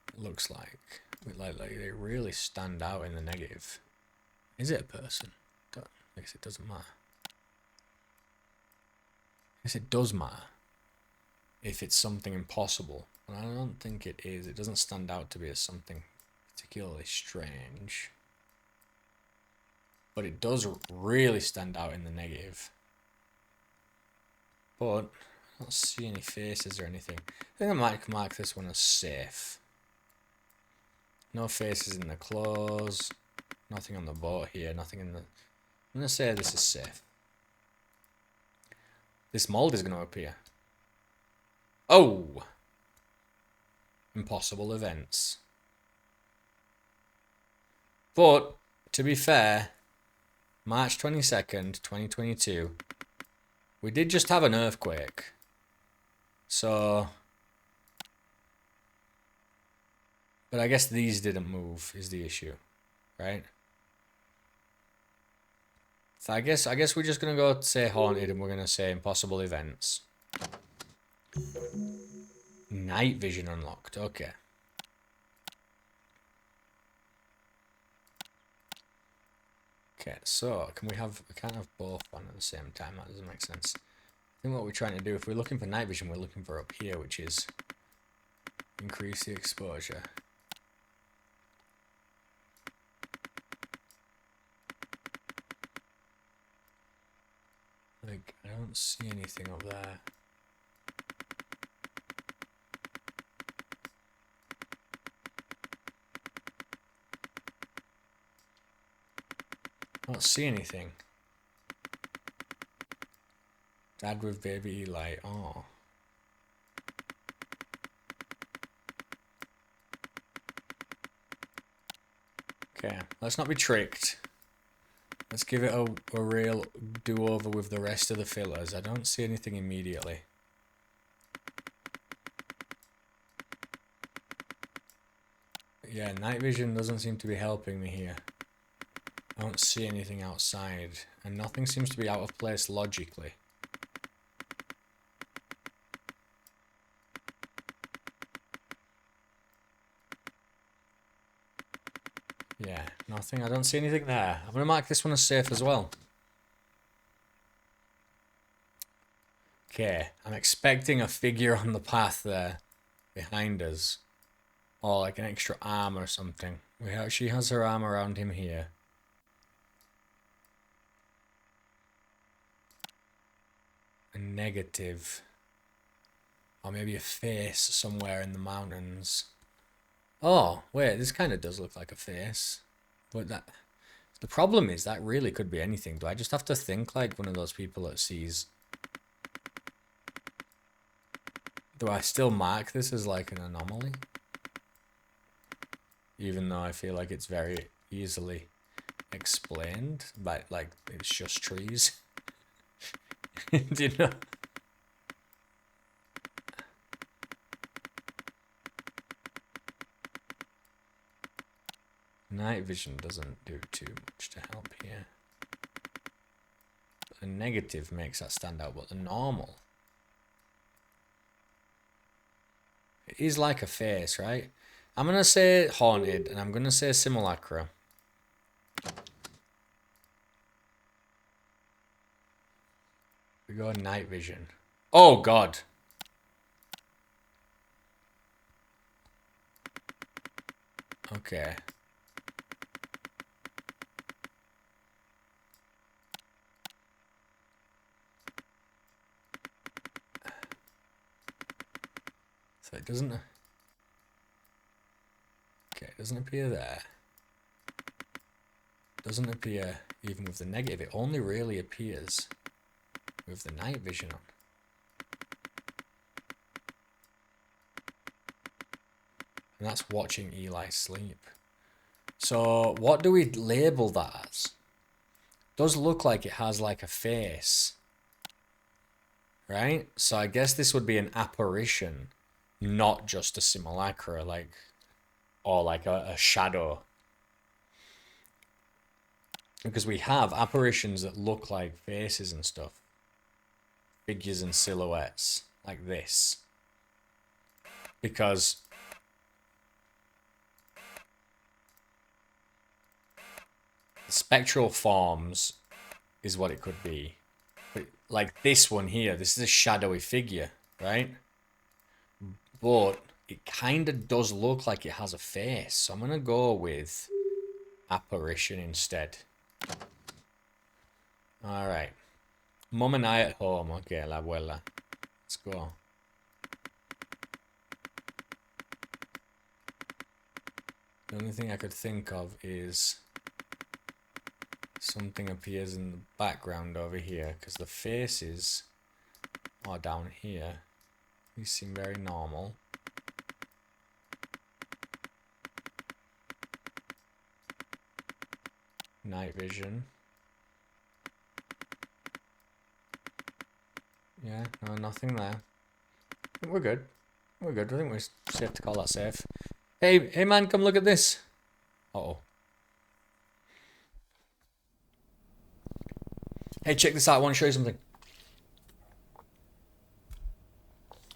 It looks like they really stand out in the negative. Is it a person? I guess it doesn't matter. I guess it does matter if it's something impossible. And I don't think it is. It doesn't stand out to be as something particularly strange. But it does really stand out in the negative. But I don't see any faces or anything. I think I might mark this one as safe. No faces in the clothes. Nothing on the boat here. Nothing in the... I'm going to say this is safe. This mold is going to appear. Oh! Impossible events. But, to be fair, March 22nd, 2022, we did just have an earthquake. So... But I guess these didn't move is the issue, right? So I guess we're just gonna go say haunted and we're gonna say impossible events. Night vision unlocked, okay. Okay, so we can't have both on at the same time, that doesn't make sense. I think what we're trying to do, if we're looking for night vision, we're looking for up here, which is increase the exposure. Like, I don't see anything up there. I don't see anything. Dad with baby Eli. Oh. Okay, let's not be tricked. Let's give it a real do-over with the rest of the fillers. I don't see anything immediately. Yeah, night vision doesn't seem to be helping me here. I don't see anything outside, and nothing seems to be out of place logically. Yeah, nothing. I don't see anything there. I'm going to mark this one as safe as well. Okay, I'm expecting a figure on the path there behind us. Or like an extra arm or something. She has her arm around him here. A negative. Or maybe a face somewhere in the mountains. Oh, wait, this kind of does look like a face. But the problem is that really could be anything. Do I just have to think like one of those people that sees Do I still mark this as like an anomaly? Even though I feel like it's very easily explained, but like it's just trees. Do you know? Night vision doesn't do too much to help here. The negative makes that stand out, but the normal, it is like a face, right? I'm gonna say haunted, and I'm gonna say simulacra. We go night vision. Oh god. Okay. So it doesn't... Okay, it doesn't appear there. Doesn't appear even with the negative. It only really appears with the night vision on. And that's watching Eli sleep. So what do we label that as? Does look like it has like a face. Right? So I guess this would be an apparition, not just a simulacra, like, or like a shadow. Because we have apparitions that look like faces and stuff. Figures and silhouettes, like this. Because spectral forms is what it could be. But like this one here, this is a shadowy figure, right? But it kind of does look like it has a face. So I'm going to go with apparition instead. Alright. Mum and I at home. Okay, la abuela. Let's go. The only thing I could think of is something appears in the background over here, because the faces are down here. These seem very normal. Night vision. Yeah, no, nothing there. We're good. We're good. I think we're safe to call that safe. Hey man, come look at this. Uh-oh. Hey, check this out. I want to show you something.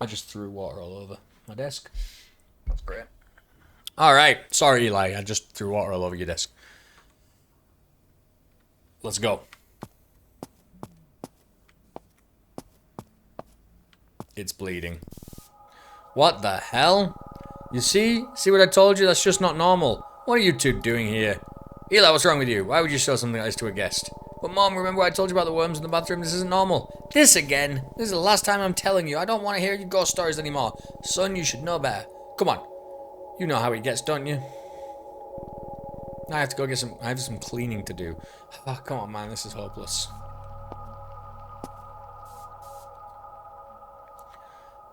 I just threw water all over my desk. That's great. Alright. Sorry, Eli. I just threw water all over your desk. Let's go. It's bleeding. What the hell? You see? See what I told you? That's just not normal. What are you two doing here? Eli, what's wrong with you? Why would you show something like this to a guest? But Mom, remember what I told you about the worms in the bathroom? This isn't normal. This again? This is the last time I'm telling you. I don't want to hear your ghost stories anymore. Son, you should know better. Come on. You know how it gets, don't you? I have to go get some... I have some cleaning to do. Oh, come on, man. This is hopeless.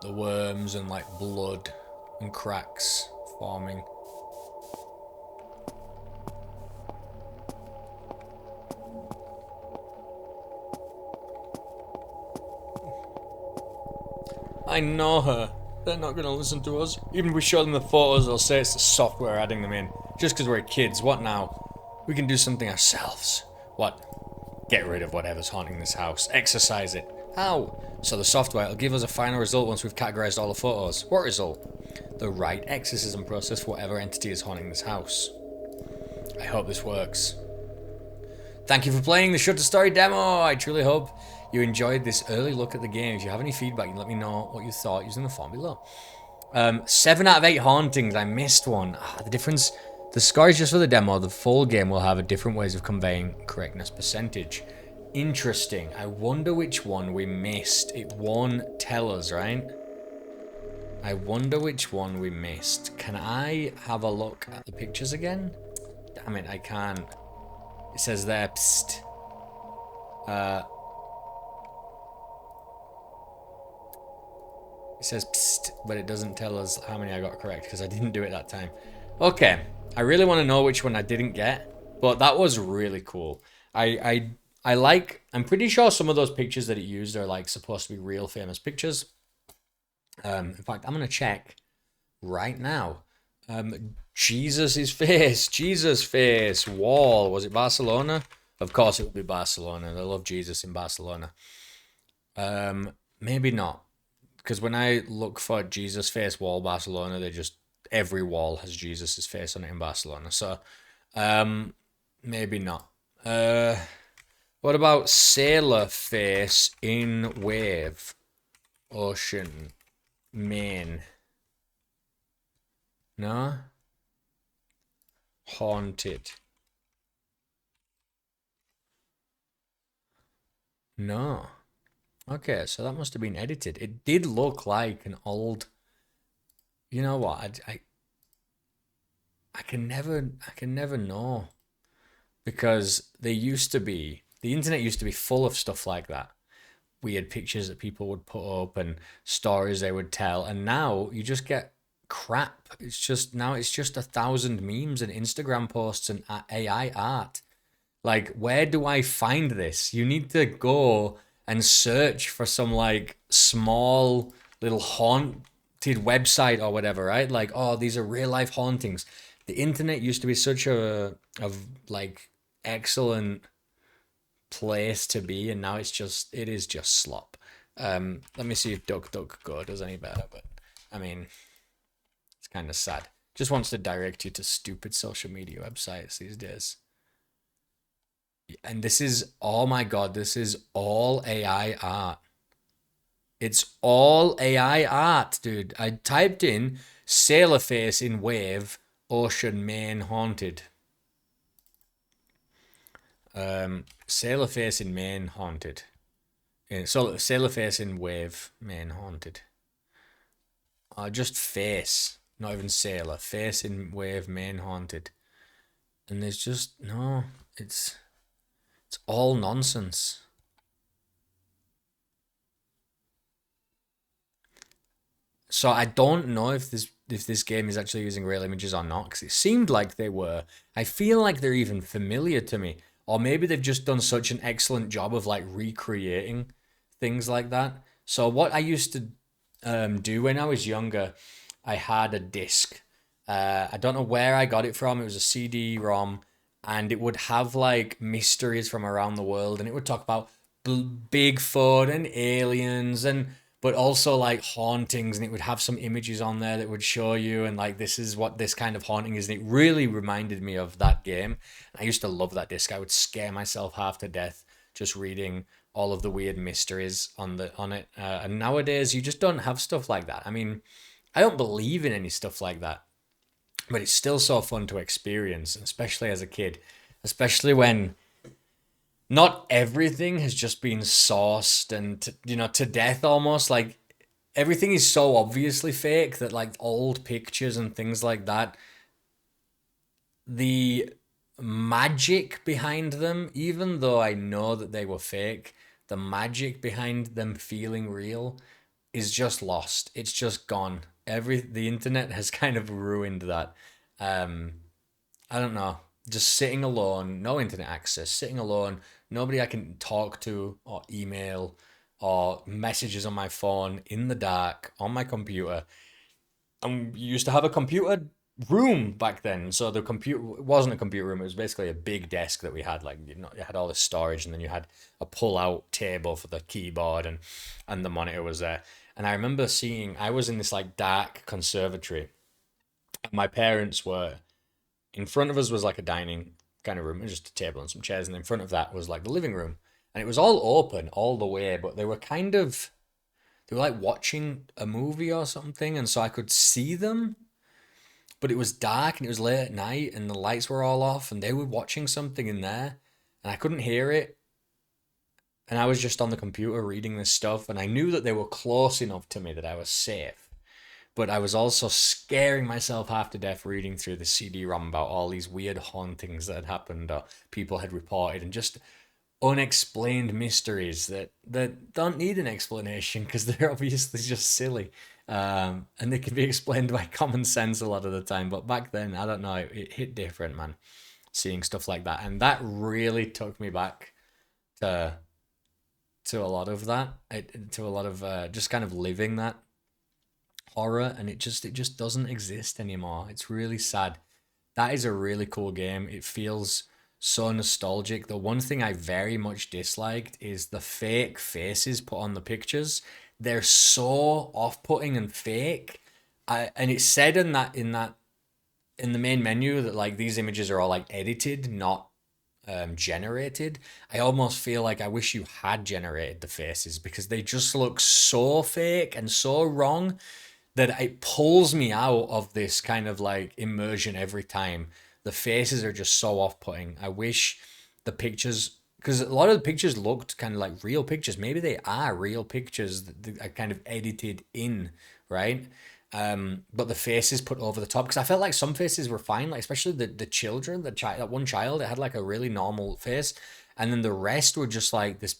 The worms and, like, blood and cracks forming. I know her. They're not going to listen to us. Even if we show them the photos, they'll say it's the software adding them in. Just because we're kids. What now? We can do something ourselves. What? Get rid of whatever's haunting this house. Exercise it. How? So the software will give us a final result once we've categorized all the photos. What result? The right exorcism process for whatever entity is haunting this house. I hope this works. Thank you for playing the Shutter Story demo. I truly hope you enjoyed this early look at the game. If you have any feedback, you can let me know what you thought using the form below. 7 out of 8 hauntings. I missed one. The difference... The score is just for the demo. The full game will have a different ways of conveying correctness percentage. Interesting. I wonder which one we missed. It won't tell us, right? I wonder which one we missed. Can I have a look at the pictures again? Damn it, I can't. It says there, psst. It says psst, but it doesn't tell us how many I got correct because I didn't do it that time. Okay, I really want to know which one I didn't get, but that was really cool. I like. I'm pretty sure some of those pictures that it used are like supposed to be real famous pictures. In fact, I'm gonna check right now. Jesus' face, Jesus' face, wall. Was it Barcelona? Of course, it would be Barcelona. They love Jesus in Barcelona. Maybe not, because when I look for Jesus face wall Barcelona, they just every wall has Jesus' face on it in Barcelona. So, um, maybe not. Uh, what about sailor face in wave ocean main? No, haunted. No. Okay, so that must have been edited. It did look like an old. You know what? I can never know because they used to be the internet used to be full of stuff like that. Weird pictures that people would put up and stories they would tell, and now you just get crap. It's just 1,000 memes and Instagram posts and AI art. Like, where do I find this? You need to go and search for some like small little haunted website or whatever, right? Like, oh, these are real life hauntings. The internet used to be such a like excellent place to be, and now it is just slop. Let me see if DuckDuckGo does any better, but I mean, it's kind of sad. Just wants to direct you to stupid social media websites these days. And this is, oh my God, this is all AI art. It's all AI art, dude. I typed in sailor face in wave, ocean main haunted. Sailor face in main haunted. So sailor face in wave main haunted. Just face, not even sailor. Face in wave main haunted. And there's just no. It's all nonsense. So I don't know if this game is actually using real images or not, because it seemed like they were. I feel like they're even familiar to me, or maybe they've just done such an excellent job of like recreating things like that. So what I used to do when I was younger, I had a disc. I don't know where I got it from. It was a CD-ROM, and it would have like mysteries from around the world, and it would talk about Bigfoot and aliens and but also like hauntings, and it would have some images on there that would show you and like this is what this kind of haunting is, and it really reminded me of that game. I used to love that disc. I would scare myself half to death just reading all of the weird mysteries on it. And nowadays you just don't have stuff like that. I mean, I don't believe in any stuff like that, but it's still so fun to experience, especially as a kid, especially when not everything has just been sourced and to death almost. Like everything is so obviously fake that like old pictures and things like that, the magic behind them, even though I know that they were fake, the magic behind them feeling real is just lost. It's just gone. The internet has kind of ruined that. Um, I don't know. Just sitting alone, no internet access, sitting alone, nobody I can talk to or email or messages on my phone in the dark on my computer. And we used to have a computer room back then. So the computer it wasn't a computer room, it was basically a big desk that we had. Like, you had all this storage, and then you had a pull out table for the keyboard, and the monitor was there. And I remember I was in this like dark conservatory. My parents were in front of us was like a dining kind of room, just a table and some chairs, and in front of that was like the living room, and it was all open all the way, but they were like watching a movie or something, and so I could see them, but it was dark and it was late at night and the lights were all off, and they were watching something in there, and I couldn't hear it, and I was just on the computer reading this stuff, and I knew that they were close enough to me that I was safe. But I was also scaring myself half to death reading through the CD-ROM about all these weird hauntings that had happened or people had reported, and just unexplained mysteries that don't need an explanation because they're obviously just silly. And they can be explained by common sense a lot of the time. But back then, I don't know, it hit different, man. Seeing stuff like that, and that really took me back to a lot of that, to a lot of just kind of living that horror, and it just doesn't exist anymore. It's really sad. That is a really cool game. It feels so nostalgic. The one thing I very much disliked is the fake faces put on the pictures. They're so off-putting and fake. And it said in the main menu that like these images are all like edited, not generated. I almost feel like I wish you had generated the faces because they just look so fake and so wrong that it pulls me out of this kind of like immersion every time. The faces are just so off-putting. I wish the pictures, because a lot of the pictures looked kind of like real pictures. Maybe they are real pictures that are kind of edited in, right? But the faces put over the top, because I felt like some faces were fine, like especially the children, that one child, it had like a really normal face, and then the rest were just like this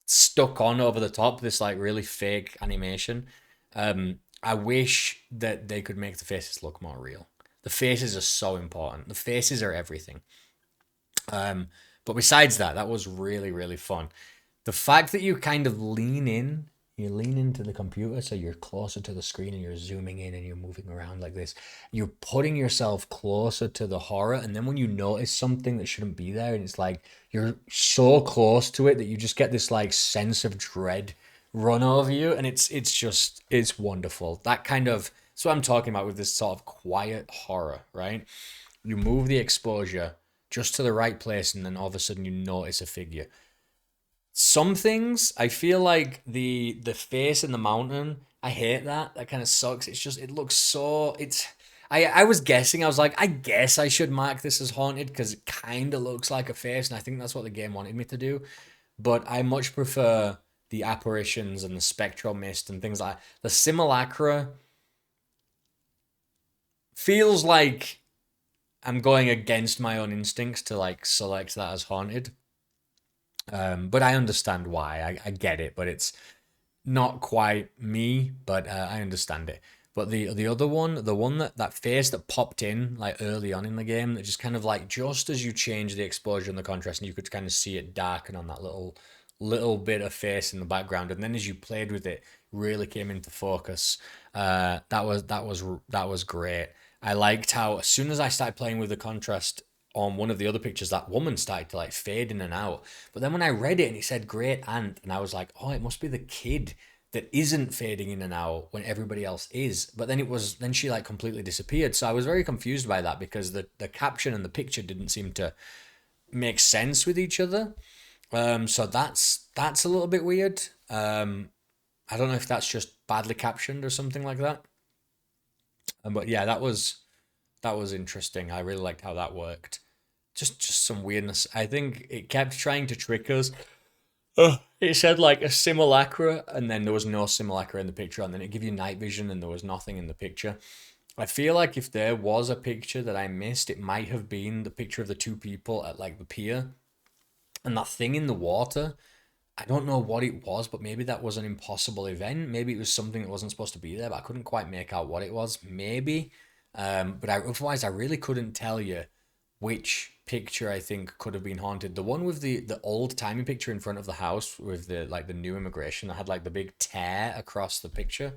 stuck on over the top, this like really fake animation. I wish that they could make the faces look more real. The faces are so important. The faces are everything. Um, but besides that, that was really, really fun. The fact that you kind of you lean into the computer so you're closer to the screen and you're zooming in and you're moving around like this. You're putting yourself closer to the horror, and then when you notice something that shouldn't be there, and it's like you're so close to it that you just get this like sense of dread run over you, and it's wonderful. That kind of that's what I'm talking about with this sort of quiet horror, right? You move the exposure just to the right place, and then all of a sudden you notice a figure. Some things I feel like the face in the mountain, I hate that. That kind of sucks. It's just it looks so it's I was guessing. I was like, I guess I should mark this as haunted because it kind of looks like a face, and I think that's what the game wanted me to do. But I much prefer the apparitions and the spectral mist and things like the simulacra. Feels like I'm going against my own instincts to like select that as haunted. But I understand why. I get it, but it's not quite me. But I understand it. But the other one, the one that face that popped in like early on in the game, that just kind of like just as you change the exposure and the contrast, and you could kind of see it darken on that little bit of face in the background, and then as you played with it, really came into focus. That was great. I liked how as soon as I started playing with the contrast on one of the other pictures, that woman started to like fade in and out. But then when I read it and it said great aunt, and I was like, oh, it must be the kid that isn't fading in and out when everybody else is. But then she like completely disappeared. So I was very confused by that because the caption and the picture didn't seem to make sense with each other. So that's a little bit weird. I don't know if that's just badly captioned or something like that. But yeah, that was interesting. I really liked how that worked. Just some weirdness. I think it kept trying to trick us. It said like a simulacra, and then there was no simulacra in the picture, and then it gave you night vision, and there was nothing in the picture. I feel like if there was a picture that I missed, it might have been the picture of the two people at like the pier, and that thing in the water. I don't know what it was, but maybe that was an impossible event. Maybe it was something that wasn't supposed to be there, but I couldn't quite make out what it was. Maybe. But otherwise, I really couldn't tell you which picture I think could have been haunted. The one with the old timey picture in front of the house with the like the new immigration that had like the big tear across the picture.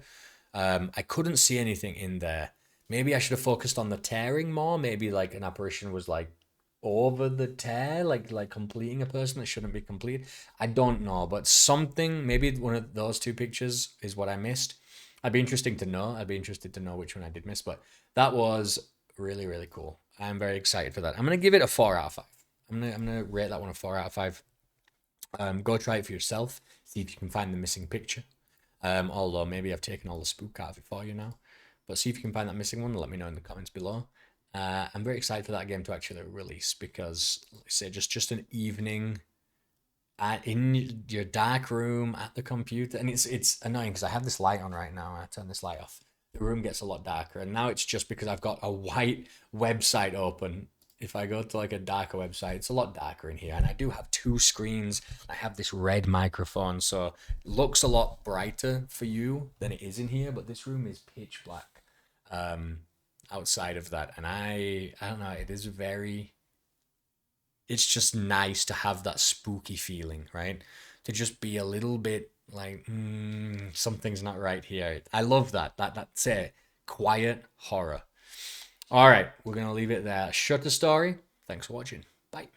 I couldn't see anything in there. Maybe I should have focused on the tearing more. Maybe like an apparition was like over the tear, like completing a person that shouldn't be complete. I don't know, but something, maybe one of those two pictures is what I missed. I'd be interesting to know. I'd be interested to know which one I did miss, but that was really, really cool. I'm very excited for that. I'm gonna give it a 4 out of 5. I'm gonna rate that one a 4 out of 5. Go try it for yourself. See if you can find the missing picture. Although maybe I've taken all the spook out of it for you now. But see if you can find that missing one and let me know in the comments below. I'm very excited for that game to actually release because, like I say, just an evening in your dark room at the computer, and it's annoying because I have this light on right now. And I turn this light off, the room gets a lot darker, and now it's just because I've got a white website open if I go to like a darker website, it's a lot darker in here. And I do have two screens. I have this red microphone, so it looks a lot brighter for you than it is in here. But this room is pitch black outside of that. And I don't know, it is very, it's just nice to have that spooky feeling, right? To just be a little bit like, something's not right here. I love that. That's it. Quiet horror. All right, we're going to leave it there. Shut the story. Thanks for watching. Bye.